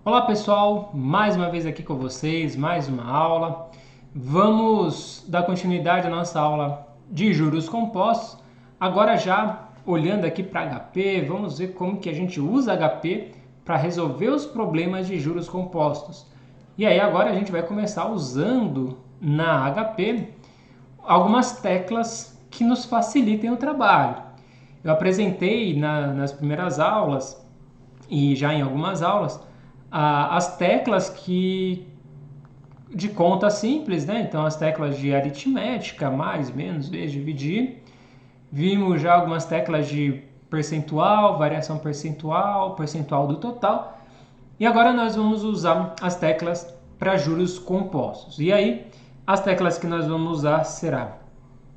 Olá pessoal, mais uma vez aqui com vocês, mais uma aula. Vamos dar continuidade à nossa aula de juros compostos. Agora já olhando aqui para HP, vamos ver como que a gente usa HP para resolver os problemas de juros compostos. E aí agora a gente vai começar usando na HP algumas teclas que nos facilitem o trabalho. Eu apresentei nas primeiras aulas e já em algumas aulas as teclas de conta simples, né? Então as teclas de aritmética, mais, menos, vezes, dividir. Vimos já algumas teclas de percentual, variação percentual, percentual do total. E agora nós vamos usar as teclas para juros compostos. E aí, as teclas que nós vamos usar será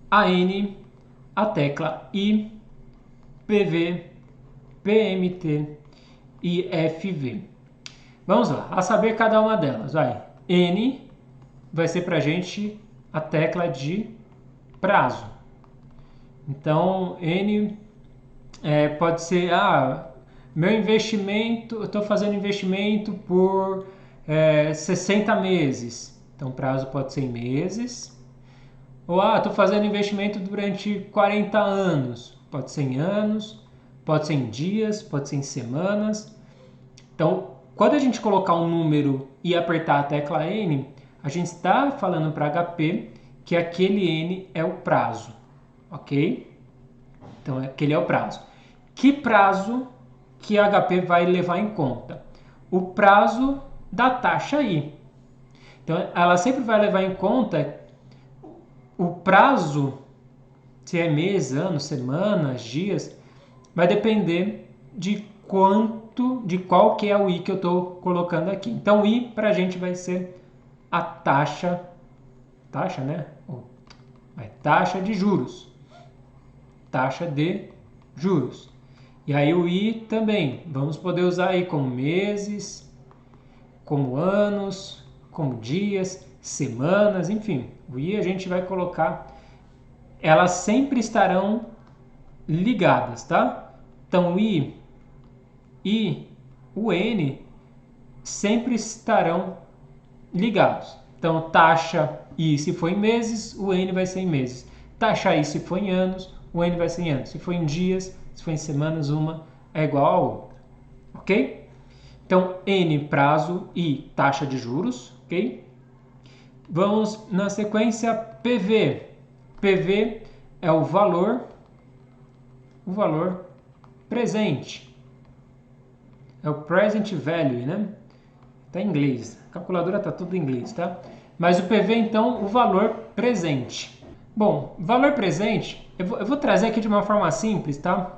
a N, a tecla I, PV, PMT e FV. Vamos lá, a saber cada uma delas. Vai. N vai ser para a gente a tecla de prazo. Então, N pode ser, meu investimento, eu estou fazendo investimento por 60 meses. Então, prazo pode ser em meses. Ou, estou fazendo investimento durante 40 anos. Pode ser em anos, pode ser em dias, pode ser em semanas. Então, quando a gente colocar um número e apertar a tecla N, a gente está falando para HP que aquele N é o prazo, ok? Então, aquele é o prazo. Que prazo que a HP vai levar em conta? O prazo da taxa I. Então, ela sempre vai levar em conta o prazo, se é mês, anos, semanas, dias, vai depender de qual que é o I que eu estou colocando aqui. Então, I para a gente vai ser a taxa, né? Taxa de juros. Taxa de juros. E aí o I também, vamos poder usar aí como meses, como anos, como dias, semanas, enfim. O I a gente vai colocar, elas sempre estarão ligadas, tá? Então, I e o N sempre estarão ligados. Então, taxa I se for em meses, o N vai ser em meses. Taxa I se for em anos, o N vai ser em anos. Se for em dias, se for em semanas, uma é igual a outra. Ok? Então, N, prazo, I, taxa de juros. Ok? Vamos na sequência PV. PV é o valor presente. É o present value, né? Tá em inglês. A calculadora tá tudo em inglês, tá? Mas o PV, então, o valor presente. Bom, valor presente, eu vou trazer aqui de uma forma simples, tá?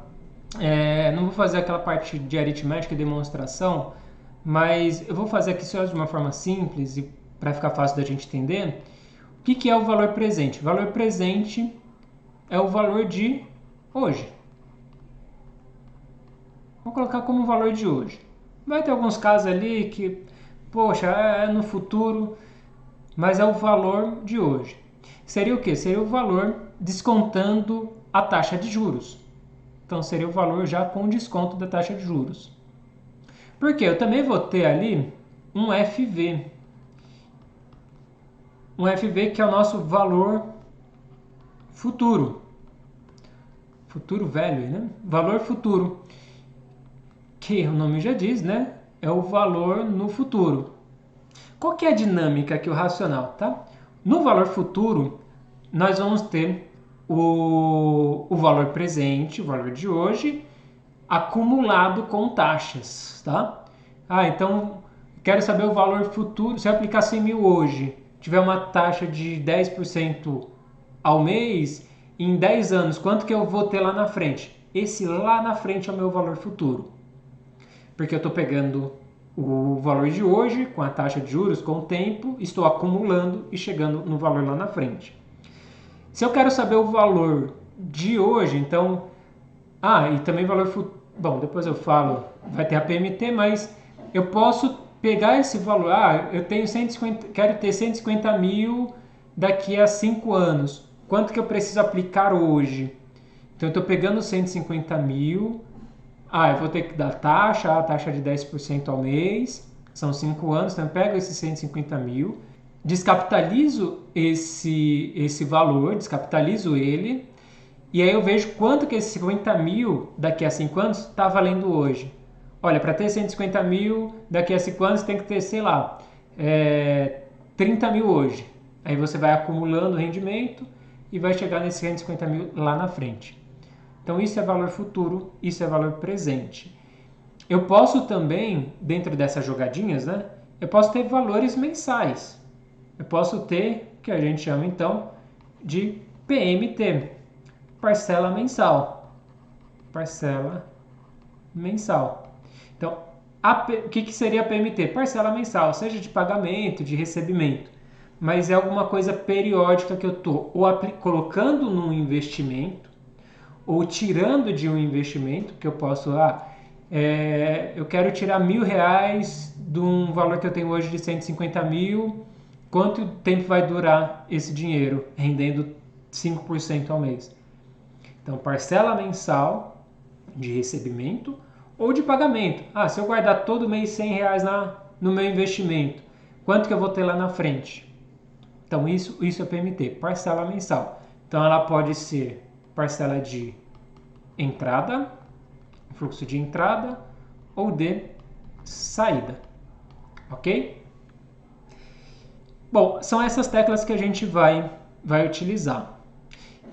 Não vou fazer aquela parte de aritmética e demonstração, mas eu vou fazer aqui só de uma forma simples e para ficar fácil da gente entender. O que é o valor presente? O valor presente é o valor de hoje. Vou colocar como valor de hoje. Vai ter alguns casos ali que, poxa, é no futuro, mas é o valor de hoje. Seria o quê? Seria o valor descontando a taxa de juros. Então, seria o valor já com desconto da taxa de juros. Por quê? Eu também vou ter ali um FV. Um FV que é o nosso valor futuro. Futuro velho, né? Valor futuro. Que o nome já diz, né? É o valor no futuro. Qual que é a dinâmica aqui, o racional, tá? No valor futuro, nós vamos ter o valor presente, o valor de hoje, acumulado com taxas, tá? Então, quero saber o valor futuro. Se eu aplicar 100 mil hoje, tiver uma taxa de 10% ao mês, em 10 anos, quanto que eu vou ter lá na frente? Esse lá na frente é o meu valor futuro. Porque eu estou pegando o valor de hoje com a taxa de juros, com o tempo, estou acumulando e chegando no valor lá na frente. Se eu quero saber o valor de hoje, então... e também valor futuro... Bom, depois eu falo, vai ter a PMT, mas eu posso pegar esse valor. Eu tenho 150, quero ter 150 mil daqui a 5 anos. Quanto que eu preciso aplicar hoje? Então, eu estou pegando 150 mil... eu vou ter que dar a taxa de 10% ao mês, São 5 anos, então eu pego esses 150 mil, descapitalizo esse valor, descapitalizo ele, e aí eu vejo quanto que esses 50 mil daqui a 5 anos está valendo hoje. Olha, para ter 150 mil daqui a 5 anos tem que ter, sei lá, 30 mil hoje. Aí você vai acumulando rendimento e vai chegar nesses 150 mil lá na frente. Então isso é valor futuro, isso é valor presente. Eu posso também, dentro dessas jogadinhas, né? Eu posso ter valores mensais. Eu posso ter, que a gente chama então de PMT, parcela mensal. Parcela mensal. Então, o que seria PMT? Parcela mensal, seja de pagamento, de recebimento. Mas é alguma coisa periódica que eu estou ou colocando num investimento, ou tirando de um investimento, que eu posso, eu quero tirar R$1.000 de um valor que eu tenho hoje de 150 mil, quanto tempo vai durar esse dinheiro, rendendo 5% ao mês? Então, parcela mensal de recebimento ou de pagamento. Se eu guardar todo mês R$100 no meu investimento, quanto que eu vou ter lá na frente? Então, isso é PMT, parcela mensal. Então, ela pode ser parcela de entrada, fluxo de entrada ou de saída, ok? Bom, são essas teclas que a gente vai utilizar.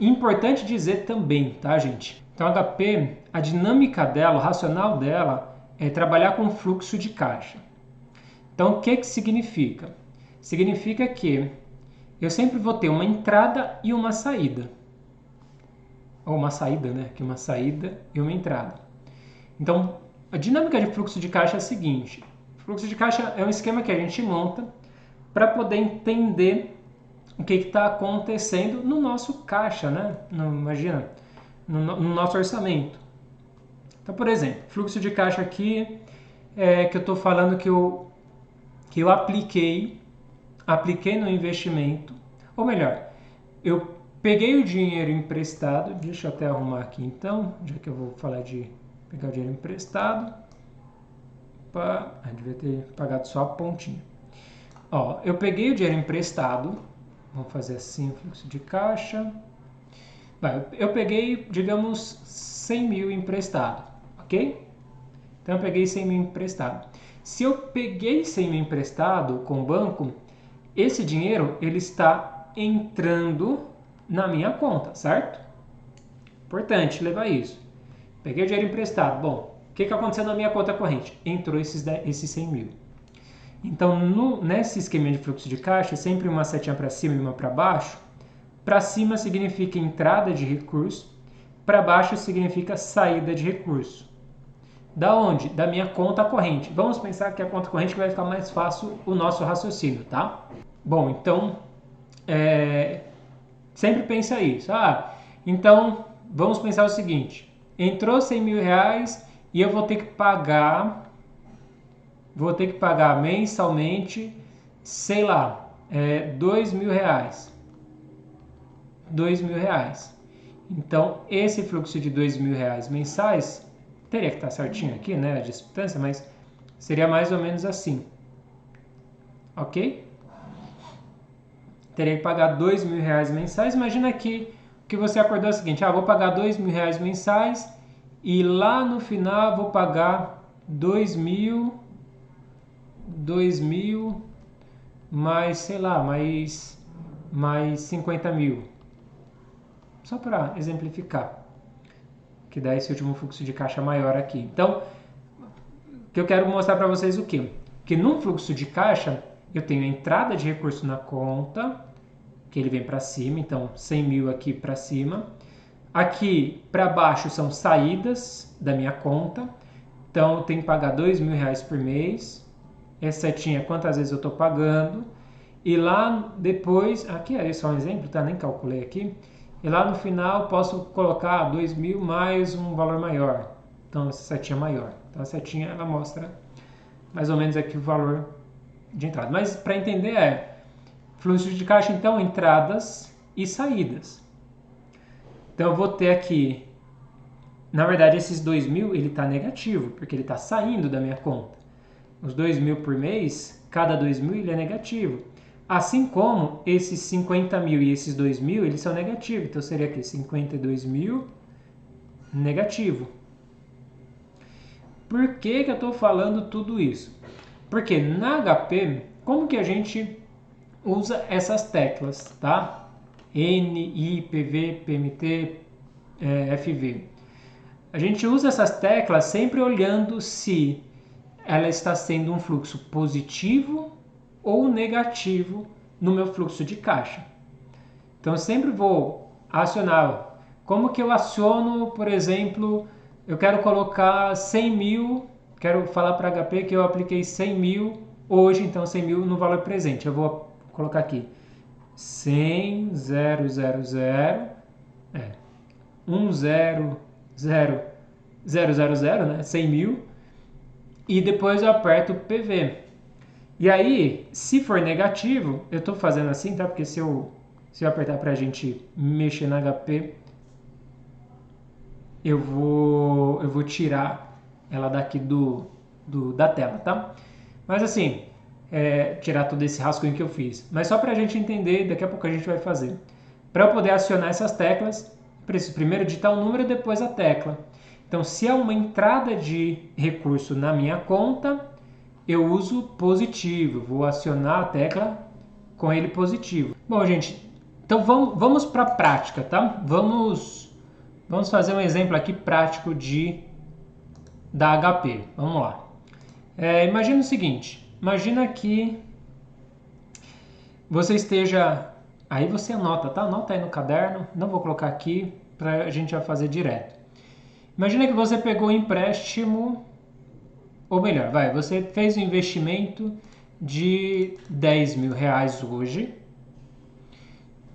Importante dizer também, tá, gente? Então, a HP, a dinâmica dela, o racional dela é trabalhar com fluxo de caixa. Então, o que significa? Significa que eu sempre vou ter uma entrada e uma saída. Ou uma saída, né? Que uma saída e uma entrada. Então, a dinâmica de fluxo de caixa é a seguinte. Fluxo de caixa é um esquema que a gente monta para poder entender o que está acontecendo no nosso caixa, né? Imagina, no nosso orçamento. Então, por exemplo, fluxo de caixa aqui que eu estou falando que eu apliquei no investimento, ou melhor, eu peguei o dinheiro emprestado, deixa eu até arrumar aqui então, já que eu vou falar de pegar o dinheiro emprestado, devia ter pagado só a pontinha. Eu peguei o dinheiro emprestado, vamos fazer assim, fluxo de caixa, eu peguei, digamos, 100 mil emprestado, ok? Então eu peguei 100 mil emprestado. Se eu peguei 100 mil emprestado com o banco, esse dinheiro ele está entrando na minha conta, certo? Importante levar isso. Peguei o dinheiro emprestado. Bom, o que aconteceu na minha conta corrente? Entrou esses 100 mil. Então, nesse esquema de fluxo de caixa, sempre uma setinha para cima e uma para baixo. Para cima significa entrada de recurso, para baixo significa saída de recurso. Da onde? Da minha conta corrente. Vamos pensar que a conta corrente vai ficar mais fácil o nosso raciocínio, tá? Bom, então, sempre pensa isso. Então, vamos pensar o seguinte. Entrou 100 mil reais e eu vou ter que pagar mensalmente, sei lá, 2 mil reais. 2 mil reais. Então, esse fluxo de 2 mil reais mensais, teria que estar certinho aqui, né, a distância, mas seria mais ou menos assim. Ok? Teria que pagar 2 mil reais mensais. Imagina que você acordou o seguinte, vou pagar 2 mil reais mensais e lá no final vou pagar 2 mil mais, sei lá, mais 50 mil. Só para exemplificar, que dá esse último fluxo de caixa maior aqui. Então, o que eu quero mostrar para vocês o quê? Que num fluxo de caixa, eu tenho a entrada de recurso na conta, que ele vem para cima, então 100 mil aqui para cima. Aqui para baixo são saídas da minha conta, então eu tenho que pagar 2 mil reais por mês. Essa setinha, quantas vezes eu estou pagando. E lá depois, aqui é só um exemplo, tá? Nem calculei aqui. E lá no final posso colocar 2 mil mais um valor maior. Então essa setinha é maior. Então a setinha ela mostra mais ou menos aqui o valor de entrada. Mas para entender fluxo de caixa, então, entradas e saídas. Então eu vou ter aqui, na verdade esses 2 mil ele está negativo, porque ele está saindo da minha conta. os 2.000 por mês, cada 2.000 ele é negativo. Assim como esses 50.000 e esses 2.000, eles são negativos. Então seria aqui 52.000 negativo. Por que eu estou falando tudo isso? Porque na HP, como que a gente usa essas teclas, tá? N, I, PV, PMT, FV. A gente usa essas teclas sempre olhando se ela está sendo um fluxo positivo ou negativo no meu fluxo de caixa. Então eu sempre vou acionar. Como que eu aciono, por exemplo, eu quero colocar 100.000, quero falar para HP que eu apliquei 100.000 hoje, então 100.000 no valor presente. Eu vou colocar aqui 100, 0, 0, 0, 1, 0, 0, 0, 0, 0, né? 100.000. E depois eu aperto PV. E aí, se for negativo, eu estou fazendo assim, tá? Porque se eu apertar para a gente mexer na HP, eu vou tirar ela daqui da tela, tá? Mas assim, tirar todo esse rascunho que eu fiz. Mas só para a gente entender, daqui a pouco a gente vai fazer. Para eu poder acionar essas teclas, preciso primeiro digitar o número e depois a tecla. Então, se há uma entrada de recurso na minha conta, eu uso positivo. Vou acionar a tecla com ele positivo. Bom, gente, então vamos para a prática, tá? Vamos fazer um exemplo aqui prático da HP. Vamos lá. Imagina o seguinte. Imagina que você esteja... Aí você anota, tá? Anota aí no caderno. Não vou colocar aqui, a gente vai fazer direto. Imagina que você pegou um empréstimo, ou melhor, você fez um investimento de 10 mil reais hoje.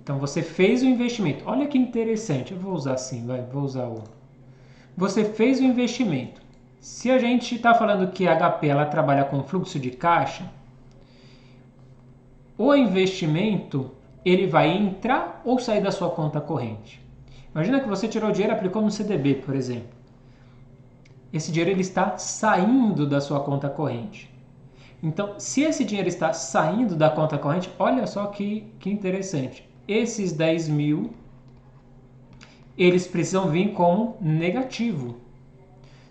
Então você fez o investimento. Olha que interessante, eu vou usar assim, vou usar o... Você fez o investimento. Se a gente está falando que a HP ela trabalha com fluxo de caixa, o investimento ele vai entrar ou sair da sua conta corrente. Imagina que você tirou o dinheiro e aplicou no CDB, por exemplo. Esse dinheiro ele está saindo da sua conta corrente. Então, se esse dinheiro está saindo da conta corrente, olha só que interessante. Esses 10 mil, eles precisam vir como negativo.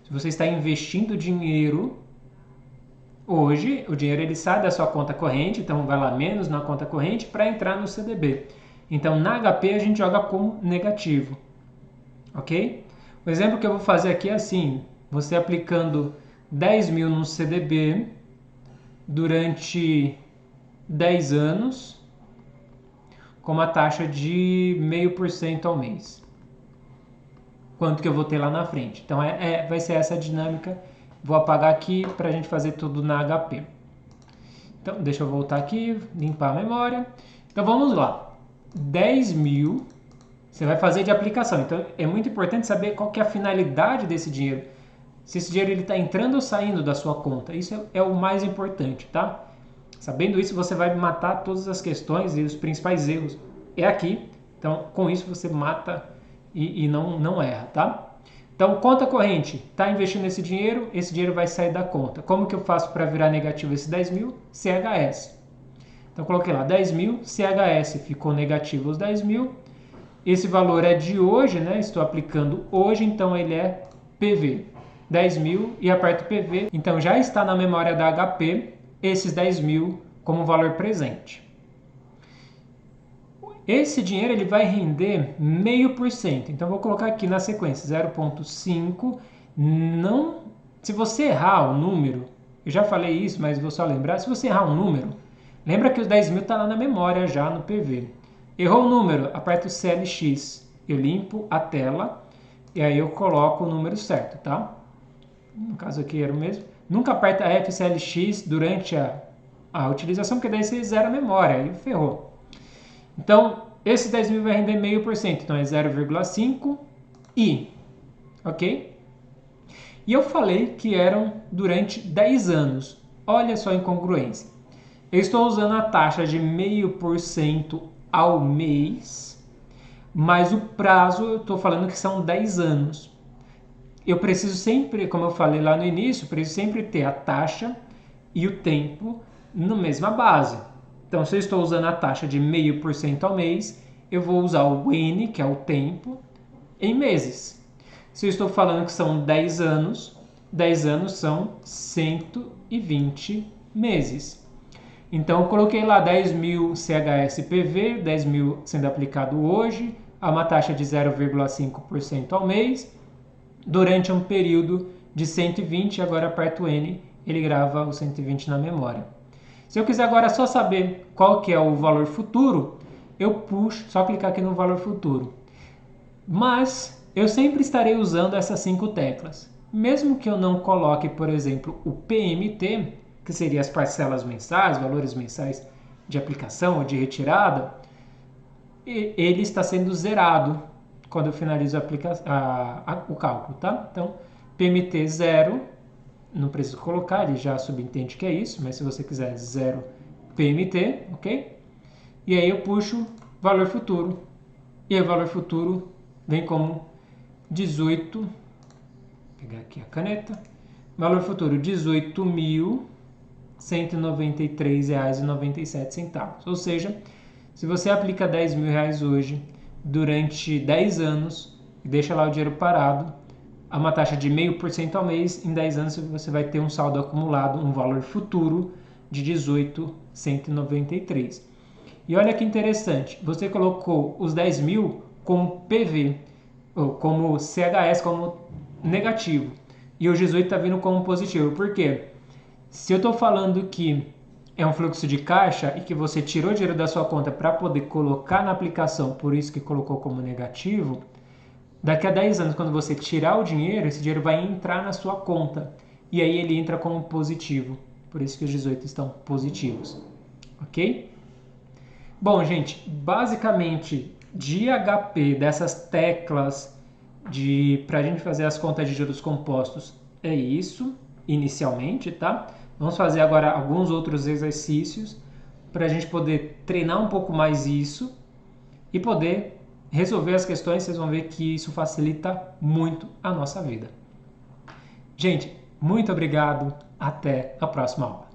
Se você está investindo dinheiro, hoje o dinheiro ele sai da sua conta corrente, então vai lá menos na conta corrente para entrar no CDB. Então, na HP a gente joga como negativo. Ok? O exemplo que eu vou fazer aqui é assim, você aplicando 10 mil no CDB durante 10 anos com uma taxa de 0,5% ao mês. Quanto que eu vou ter lá na frente. Então vai ser essa dinâmica. Vou apagar aqui para a gente fazer tudo na HP. Então deixa eu voltar aqui, limpar a memória. Então vamos lá. 10 mil você vai fazer de aplicação. Então é muito importante saber qual que é a finalidade desse dinheiro. Se esse dinheiro está entrando ou saindo da sua conta. Isso é o mais importante, tá? Sabendo isso, você vai matar todas as questões e os principais erros. É aqui. Então, com isso, você mata e não erra, tá? Então, conta corrente. Está investindo esse dinheiro vai sair da conta. Como que eu faço para virar negativo esse 10 mil? CHS. Então, coloquei lá 10 mil, CHS ficou negativo os 10 mil. Esse valor é de hoje, né? Estou aplicando hoje, então ele é PV. 10 mil e aperto PV. Então, já está na memória da HP esses 10 mil como valor presente. Esse dinheiro ele vai render 0,5%. Então, vou colocar aqui na sequência 0,5. Não, se você errar o número, eu já falei isso, mas vou só lembrar. Se você errar um número, lembra que os 10 mil está lá na memória já no PV. Errou o número, aperto CLX. Eu limpo a tela e aí eu coloco o número certo, tá? No caso aqui era o mesmo. Nunca aperta FCLX durante a utilização, porque daí você zera a memória, aí ferrou. Então, esse 10 mil vai render 0,5%, então é 0,5 I, ok? E eu falei que eram durante 10 anos. Olha só a incongruência. Eu estou usando a taxa de 0,5% ao mês, mas o prazo eu estou falando que são 10 anos. Eu preciso sempre, como eu falei lá no início, preciso sempre ter a taxa e o tempo na mesma base. Então, se eu estou usando a taxa de 0,5% ao mês, eu vou usar o N, que é o tempo, em meses. Se eu estou falando que são 10 anos são 120 meses. Então, eu coloquei lá 10.000 CHSPV, 10.000 sendo aplicado hoje, a uma taxa de 0,5% ao mês, durante um período de 120, agora aperto o N, ele grava o 120 na memória. Se eu quiser agora só saber qual que é o valor futuro, eu puxo, só clicar aqui no valor futuro. Mas eu sempre estarei usando essas 5 teclas. Mesmo que eu não coloque, por exemplo, o PMT, que seria as parcelas mensais, valores mensais de aplicação ou de retirada, ele está sendo zerado quando eu finalizo o cálculo, tá? Então, PMT 0, não preciso colocar, ele já subentende que é isso, mas se você quiser 0 PMT, ok? E aí eu puxo valor futuro, e aí o valor futuro vem como 18, vou pegar aqui a caneta, valor futuro R$ 18.193,97. Ou seja, se você aplica R$10.000 hoje, durante 10 anos, e deixa lá o dinheiro parado, a uma taxa de 0,5% ao mês, em 10 anos você vai ter um saldo acumulado, um valor futuro de 18.193. E olha que interessante, você colocou os 10.000 como PV, ou como CHS, como negativo, e o 18 está vindo como positivo. Por quê? Se eu estou falando que é um fluxo de caixa e que você tirou dinheiro da sua conta para poder colocar na aplicação, por isso que colocou como negativo, daqui a 10 anos, quando você tirar o dinheiro, esse dinheiro vai entrar na sua conta. E aí ele entra como positivo. Por isso que os 18 estão positivos. Ok? Bom, gente, basicamente de HP, dessas teclas para a gente fazer as contas de juros compostos, é isso, inicialmente, tá? Vamos fazer agora alguns outros exercícios para a gente poder treinar um pouco mais isso e poder resolver as questões. Vocês vão ver que isso facilita muito a nossa vida. Gente, muito obrigado. Até a próxima aula.